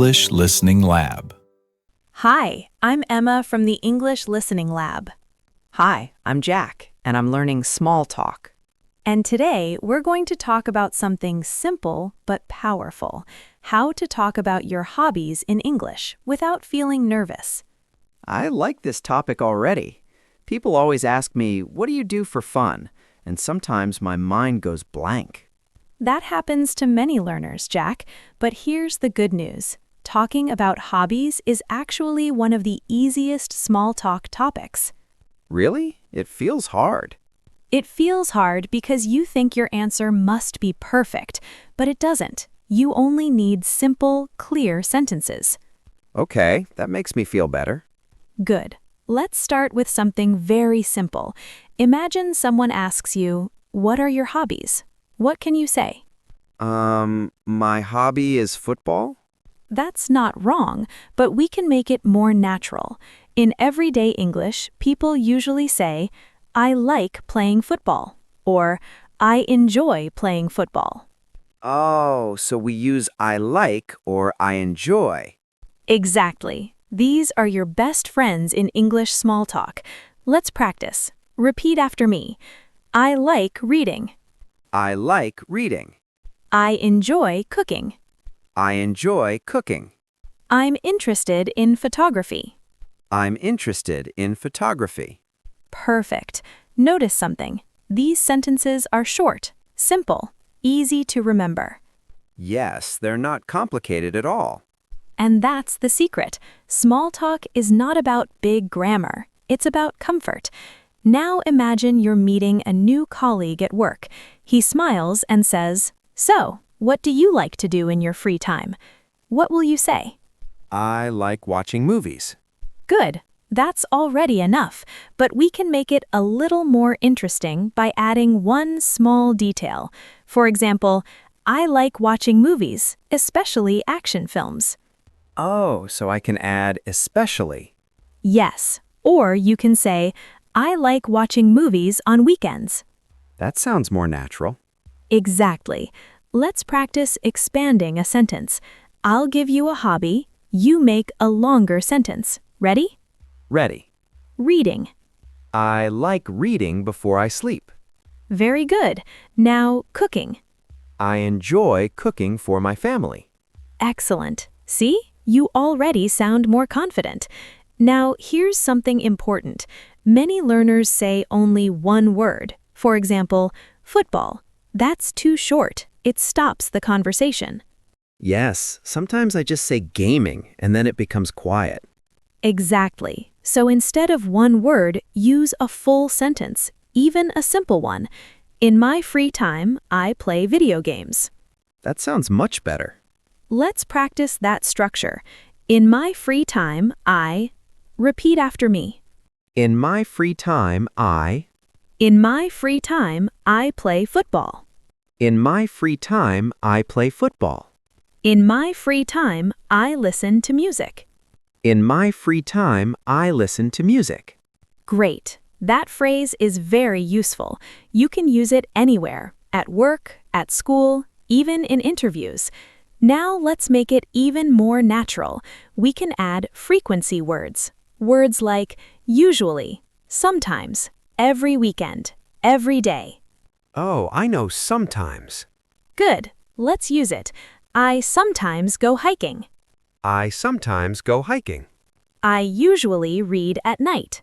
English Listening Lab. Hi, I'm Emma from the English Listening Lab. Hi, I'm Jack, and I'm learning small talk. And today we're going to talk about something simple but powerful: how to talk about your hobbies in English without feeling nervous. I like this topic already. People always ask me, what do you do for fun? And sometimes my mind goes blank. That happens to many learners, Jack, but here's the good news. Talking about hobbies is actually one of the easiest small talk topics. Really? It feels hard. It feels hard because you think your answer must be perfect, but it doesn't. You only need simple, clear sentences. Okay, that makes me feel better. Good. Let's start with something very simple. Imagine someone asks you, "What are your hobbies?" What can you say? My hobby is football? That's not wrong, but we can make it more natural. In everyday English, people usually say, "I like playing football," or "I enjoy playing football." Oh, so we use I like or I enjoy. Exactly. These are your best friends in English small talk. Let's practice. Repeat after me. I like reading. I like reading. I enjoy cooking. I enjoy cooking. I'm interested in photography. I'm interested in photography. Perfect. Notice something. These sentences are short, simple, easy to remember. Yes, they're not complicated at all. And that's the secret. Small talk is not about big grammar. It's about comfort. Now imagine you're meeting a new colleague at work. He smiles and says, "So, what do you like to do in your free time?" What will you say? I like watching movies. Good. That's already enough, but we can make it a little more interesting by adding one small detail. For example, I like watching movies, especially action films. Oh, so I can add especially. Yes. Or you can say, I like watching movies on weekends. That sounds more natural. Exactly. Let's practice expanding a sentence. I'll give you a hobby. You make a longer sentence. Ready? Ready. Reading. I like reading before I sleep. Very good. Now, cooking. I enjoy cooking for my family. Excellent. See? You already sound more confident. Now, here's something important. Many learners say only one word. For example, football. That's too short. It stops the conversation. Yes, sometimes I just say gaming and then it becomes quiet. Exactly. So instead of one word, use a full sentence, even a simple one. In my free time, I play video games. That sounds much better. Let's practice that structure. In my free time, I... Repeat after me. In my free time, In my free time, I play football. In my free time, I play football. In my free time, I listen to music. In my free time, I listen to music. Great. That phrase is very useful. You can use it anywhere, at work, at school, even in interviews. Now let's make it even more natural. We can add frequency words. Words like usually, sometimes, every weekend, every day. Oh, I know sometimes. Good. Let's use it. I sometimes go hiking. I sometimes go hiking. I usually read at night.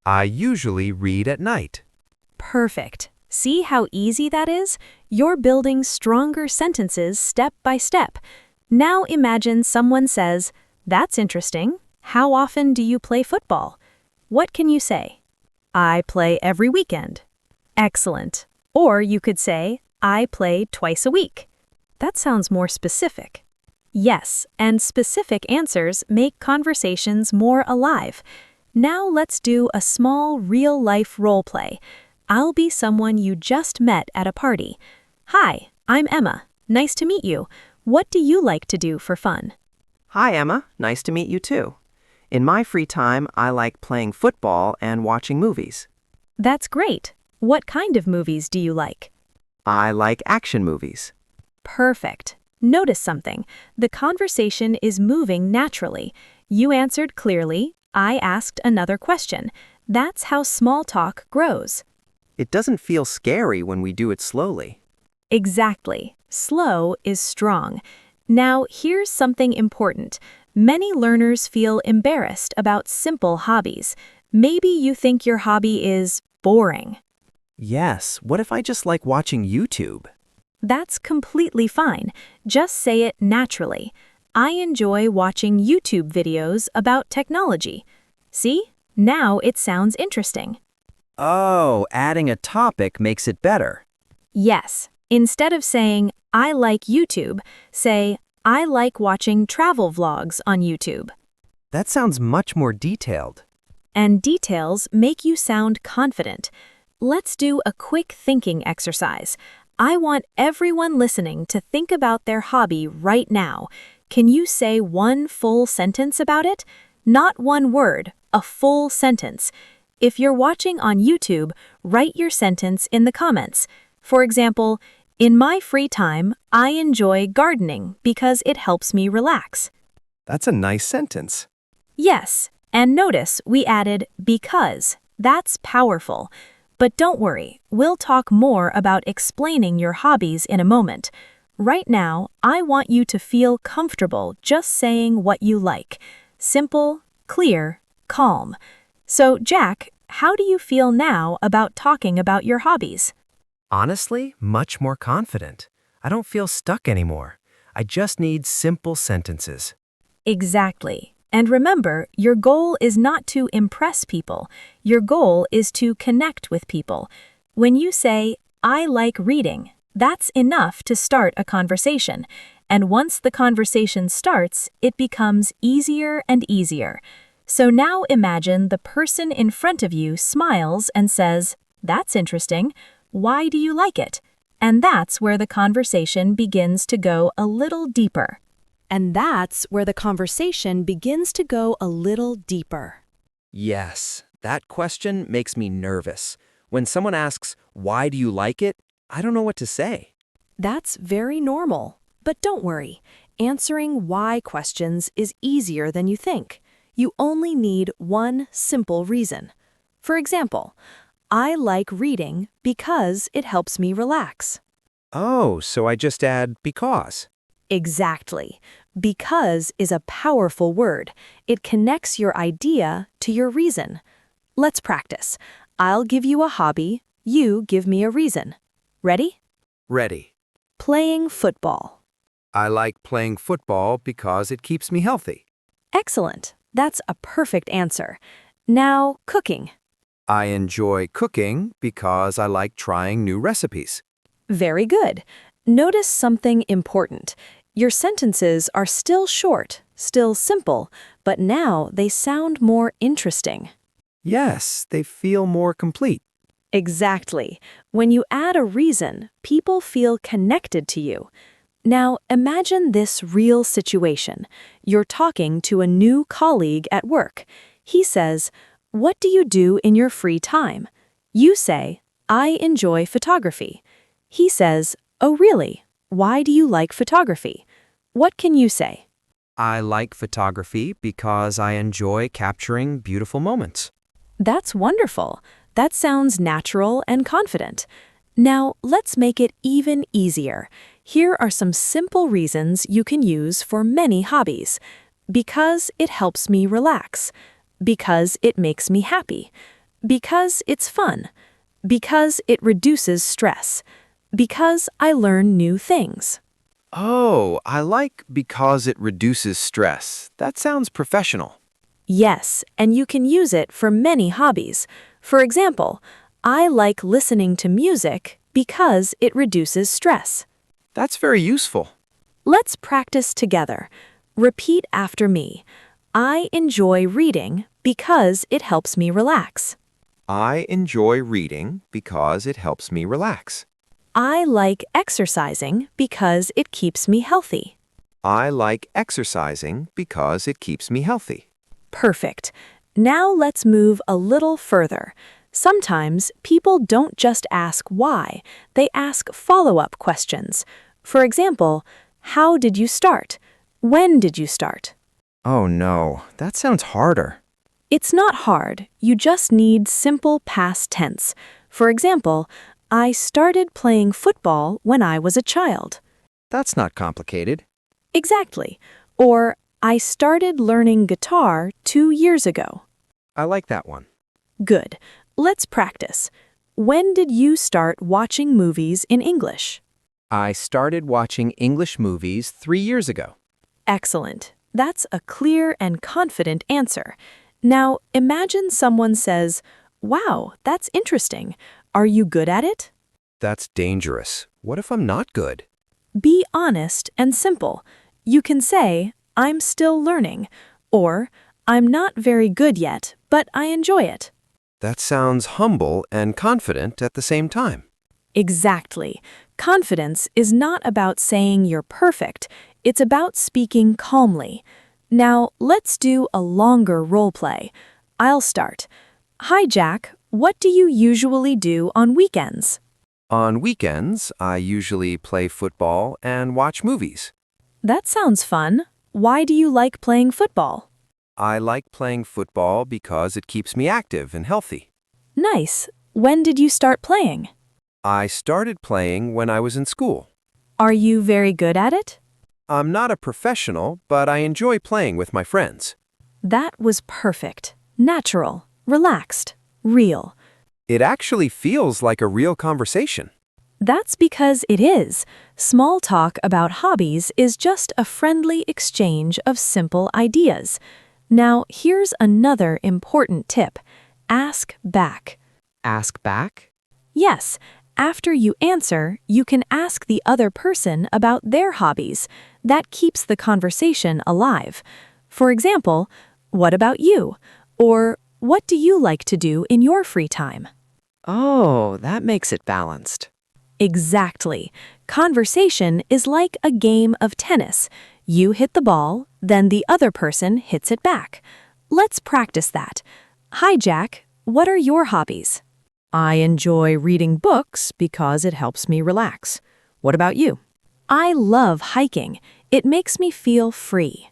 I usually read at night. Perfect. See how easy that is? You're building stronger sentences step by step. Now imagine someone says, "That's interesting. How often do you play football?" What can you say? I play every weekend. Excellent. Or you could say, I play twice a week. That sounds more specific. Yes, and specific answers make conversations more alive. Now let's do a small real-life role play. I'll be someone you just met at a party. Hi, I'm Emma. Nice to meet you. What do you like to do for fun? Hi, Emma. Nice to meet you too. In my free time, I like playing football and watching movies. That's great. What kind of movies do you like? I like action movies. Perfect. Notice something. The conversation is moving naturally. You answered clearly. I asked another question. That's how small talk grows. It doesn't feel scary when we do it slowly. Exactly. Slow is strong. Now, here's something important. Many learners feel embarrassed about simple hobbies. Maybe you think your hobby is boring. Yes, what if I just like watching YouTube? That's completely fine. Just say it naturally. I enjoy watching YouTube videos about technology. See? Now it sounds interesting. Oh, adding a topic makes it better. Yes. Instead of saying, I like YouTube, say, I like watching travel vlogs on YouTube. That sounds much more detailed. And details make you sound confident. Let's do a quick thinking exercise. I want everyone listening to think about their hobby right now. Can you say one full sentence about it? Not one word, a full sentence. If you're watching on YouTube, write your sentence in the comments. For example, in my free time, I enjoy gardening because it helps me relax. That's a nice sentence. Yes, and notice we added because. That's powerful. But don't worry, we'll talk more about explaining your hobbies in a moment. Right now, I want you to feel comfortable just saying what you like. Simple, clear, calm. So, Jack, how do you feel now about talking about your hobbies? Honestly, much more confident. I don't feel stuck anymore. I just need simple sentences. Exactly. And remember, your goal is not to impress people. Your goal is to connect with people. When you say, I like reading, that's enough to start a conversation. And once the conversation starts, it becomes easier and easier. So now imagine the person in front of you smiles and says, that's interesting. Why do you like it? And that's where the conversation begins to go a little deeper. Yes, that question makes me nervous. When someone asks, why do you like it? I don't know what to say. That's very normal. But don't worry. Answering why questions is easier than you think. You only need one simple reason. For example, I like reading because it helps me relax. Oh, so I just add because. Exactly. Because is a powerful word. It connects your idea to your reason. Let's practice. I'll give you a hobby. You give me a reason. Ready? Ready. Playing football. I like playing football because it keeps me healthy. Excellent. That's a perfect answer. Now, cooking. I enjoy cooking because I like trying new recipes. Very good. Notice something important. Your sentences are still short, still simple, but now they sound more interesting. Yes, they feel more complete. Exactly. When you add a reason, people feel connected to you. Now, imagine this real situation. You're talking to a new colleague at work. He says, "What do you do in your free time?" You say, "I enjoy photography." He says, "Oh, really? Why do you like photography?" What can you say? I like photography because I enjoy capturing beautiful moments. That's wonderful. That sounds natural and confident. Now, let's make it even easier. Here are some simple reasons you can use for many hobbies. Because it helps me relax. Because it makes me happy. Because it's fun. Because it reduces stress. Because I learn new things. Oh, I like because it reduces stress. That sounds professional. Yes, and you can use it for many hobbies. For example, I like listening to music because it reduces stress. That's very useful. Let's practice together. Repeat after me. I enjoy reading because it helps me relax. I enjoy reading because it helps me relax. I like exercising because it keeps me healthy. I like exercising because it keeps me healthy. Perfect. Now let's move a little further. Sometimes people don't just ask why, they ask follow-up questions. For example, How did you start? When did you start? Oh no, that sounds harder. It's not hard. You just need simple past tense. For example, I started playing football when I was a child. That's not complicated. Exactly. Or, I started learning guitar 2 years ago. I like that one. Good. Let's practice. When did you start watching movies in English? I started watching English movies 3 years ago. Excellent. That's a clear and confident answer. Now, imagine someone says, "Wow, that's interesting. Are you good at it?" That's dangerous. What if I'm not good? Be honest and simple. You can say, "I'm still learning," or "I'm not very good yet, but I enjoy it." That sounds humble and confident at the same time. Exactly. Confidence is not about saying you're perfect. It's about speaking calmly. Now, let's do a longer role play. I'll start. Hi, Jack. What do you usually do on weekends? On weekends, I usually play football and watch movies. That sounds fun. Why do you like playing football? I like playing football because it keeps me active and healthy. Nice. When did you start playing? I started playing when I was in school. Are you very good at it? I'm not a professional, but I enjoy playing with my friends. That was perfect. Natural, relaxed, real. It actually feels like a real conversation. That's because it is. Small talk about hobbies is just a friendly exchange of simple ideas. Now, here's another important tip. Ask back. Ask back? Yes, after you answer, you can ask the other person about their hobbies. That keeps the conversation alive. For example, what about you? Or what do you like to do in your free time? Oh, that makes it balanced. Exactly. Conversation is like a game of tennis. You hit the ball, then the other person hits it back. Let's practice that. Hi, Jack. What are your hobbies? I enjoy reading books because it helps me relax. What about you? I love hiking. It makes me feel free.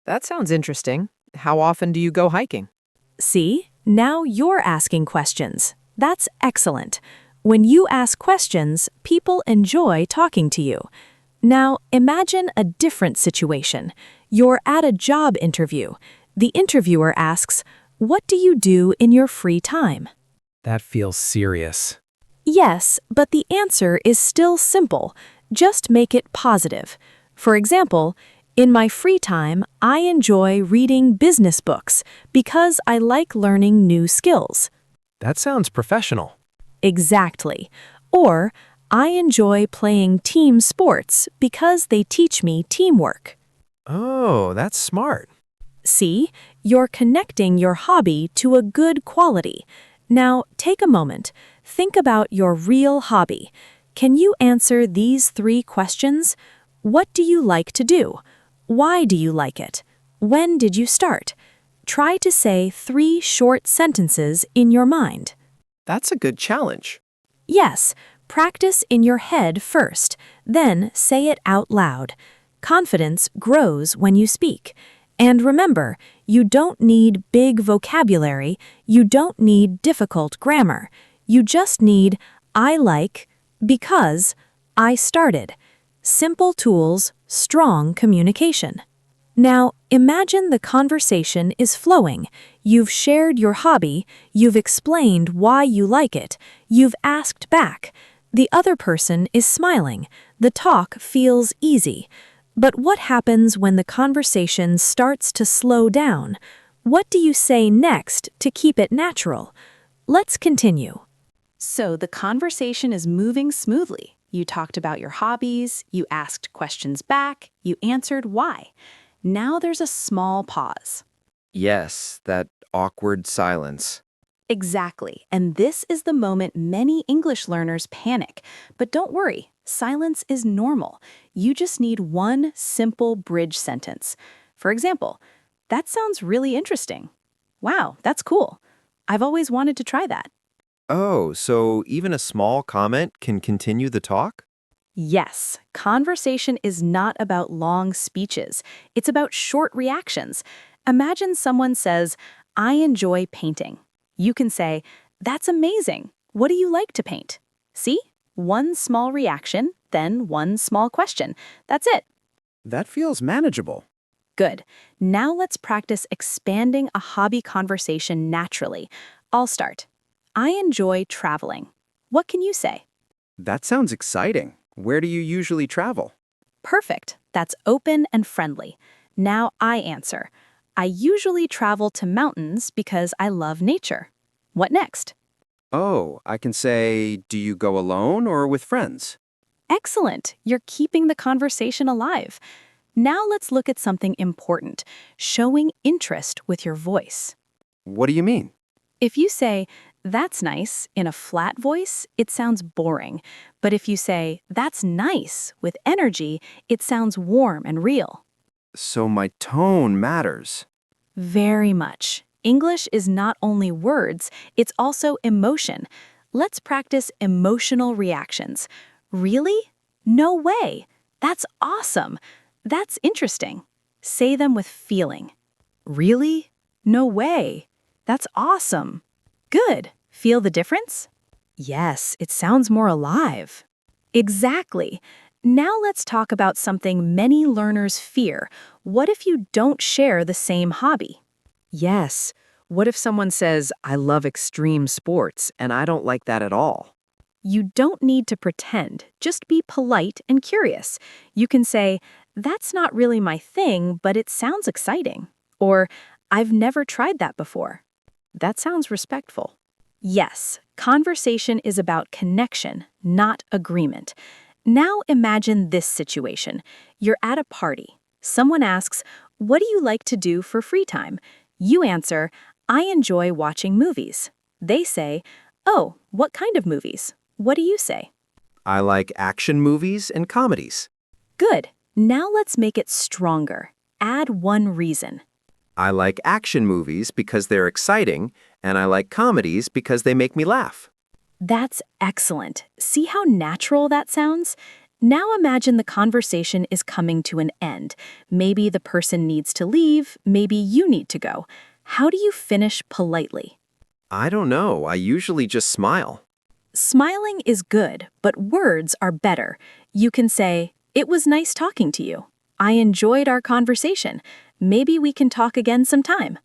That sounds interesting. How often do you go hiking? See, now you're asking questions. That's excellent. When you ask questions, people enjoy talking to you. Now, imagine a different situation. You're at a job interview. The interviewer asks, "What do you do in your free time?" That feels serious. Yes, but the answer is still simple. Just make it positive. For example, in my free time, I enjoy reading business books because I like learning new skills. That sounds professional. Exactly. Or, I enjoy playing team sports because they teach me teamwork. Oh, that's smart. See, you're connecting your hobby to a good quality. Now, take a moment. Think about your real hobby. Can you answer these 3 questions? What do you like to do? Why do you like it? When did you start? Try to say 3 short sentences in your mind. That's a good challenge. Yes, practice in your head first, then say it out loud. Confidence grows when you speak. And remember, you don't need big vocabulary, you don't need difficult grammar. You just need I like, because, I started. Simple tools, strong communication. Now, imagine the conversation is flowing. You've shared your hobby, you've explained why you like it, you've asked back. The other person is smiling. The talk feels easy. But what happens when the conversation starts to slow down? What do you say next to keep it natural? Let's continue. So the conversation is moving smoothly. You talked about your hobbies, you asked questions back, you answered why. Now there's a small pause. Yes, that awkward silence. Exactly. And this is the moment many English learners panic. But don't worry, silence is normal. You just need one simple bridge sentence. For example, that sounds really interesting. Wow, that's cool. I've always wanted to try that. Oh, so even a small comment can continue the talk? Yes, conversation is not about long speeches. It's about short reactions. Imagine someone says, I enjoy painting. You can say, that's amazing. What do you like to paint? See? One small reaction, then one small question. That's it. That feels manageable. Good. Now let's practice expanding a hobby conversation naturally. I'll start. I enjoy traveling. What can you say? That sounds exciting. Where do you usually travel? Perfect. That's open and friendly. Now I answer. I usually travel to mountains because I love nature. What next? Oh, I can say, do you go alone or with friends? Excellent. You're keeping the conversation alive. Now let's look at something important, showing interest with your voice. What do you mean? If you say, that's nice, in a flat voice, it sounds boring. But if you say, that's nice, with energy, it sounds warm and real. So my tone matters. Very much. English is not only words, it's also emotion. Let's practice emotional reactions. Really? No way. That's awesome. That's interesting. Say them with feeling. Really? No way. That's awesome. Good. Feel the difference? Yes, it sounds more alive. Exactly. Now let's talk about something many learners fear. What if you don't share the same hobby? Yes. What if someone says, I love extreme sports, and I don't like that at all? You don't need to pretend. Just be polite and curious. You can say, that's not really my thing, but it sounds exciting. Or, I've never tried that before. That sounds respectful. Yes, conversation is about connection, not agreement. Now imagine this situation. You're at a party. Someone asks, what do you like to do for free time? You answer, I enjoy watching movies. They say, oh, what kind of movies? What do you say? I like action movies and comedies. Good. Now let's make it stronger. Add one reason. I like action movies because they're exciting, and I like comedies because they make me laugh. That's excellent. See how natural that sounds? Now imagine the conversation is coming to an end. Maybe the person needs to leave, maybe you need to go. How do you finish politely? I don't know. I usually just smile. Smiling is good, but words are better. You can say, it was nice talking to you. I enjoyed our conversation. Maybe we can talk again sometime.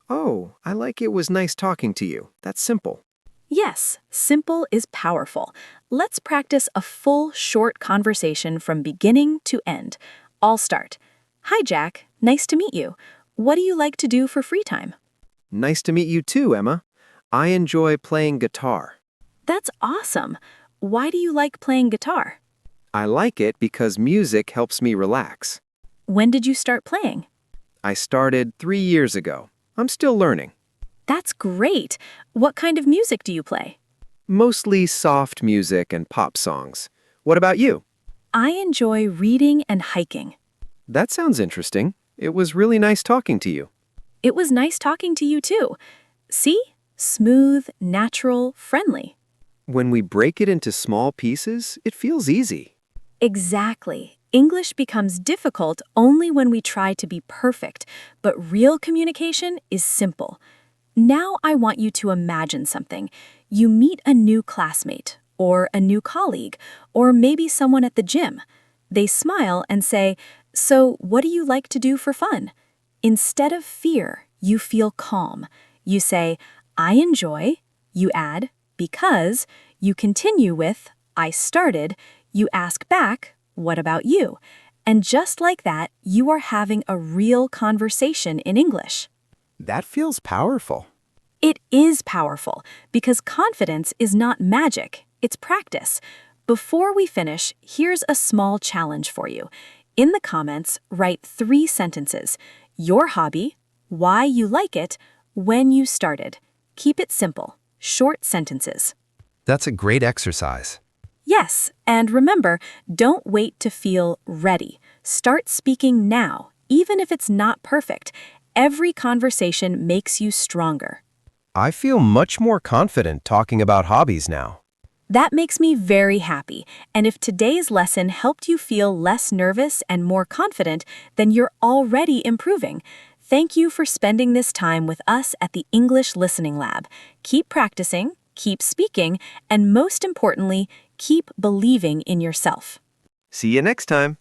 Oh, I like it was nice talking to you. That's simple. Yes, simple is powerful. Let's practice a full, short conversation from beginning to end. I'll start. Hi, Jack. Nice to meet you. What do you like to do for free time? Nice to meet you too, Emma. I enjoy playing guitar. That's awesome. Why do you like playing guitar? I like it because music helps me relax. When did you start playing? I started 3 years ago. I'm still learning. That's great. What kind of music do you play? Mostly soft music and pop songs. What about you? I enjoy reading and hiking. That sounds interesting. It was really nice talking to you. It was nice talking to you too. See? Smooth, natural, friendly. When we break it into small pieces, it feels easy. Exactly. English becomes difficult only when we try to be perfect, but real communication is simple. Now I want you to imagine something. You meet a new classmate, or a new colleague, or maybe someone at the gym. They smile and say, so what do you like to do for fun? Instead of fear, you feel calm. You say, I enjoy. You add, because. You continue with, I started. You ask back, what about you? And just like that, you are having a real conversation in English. That feels powerful. It is powerful because confidence is not magic, it's practice. Before we finish, here's a small challenge for you. In the comments, write 3 sentences. Your hobby, why you like it, when you started. Keep it simple, short sentences. That's a great exercise. Yes, and remember, don't wait to feel ready. Start speaking now, even if it's not perfect. Every conversation makes you stronger. I feel much more confident talking about hobbies now. That makes me very happy, and if today's lesson helped you feel less nervous and more confident, then you're already improving. Thank you for spending this time with us at the English Listening Lab. Keep practicing, keep speaking, and most importantly, keep believing in yourself. See you next time.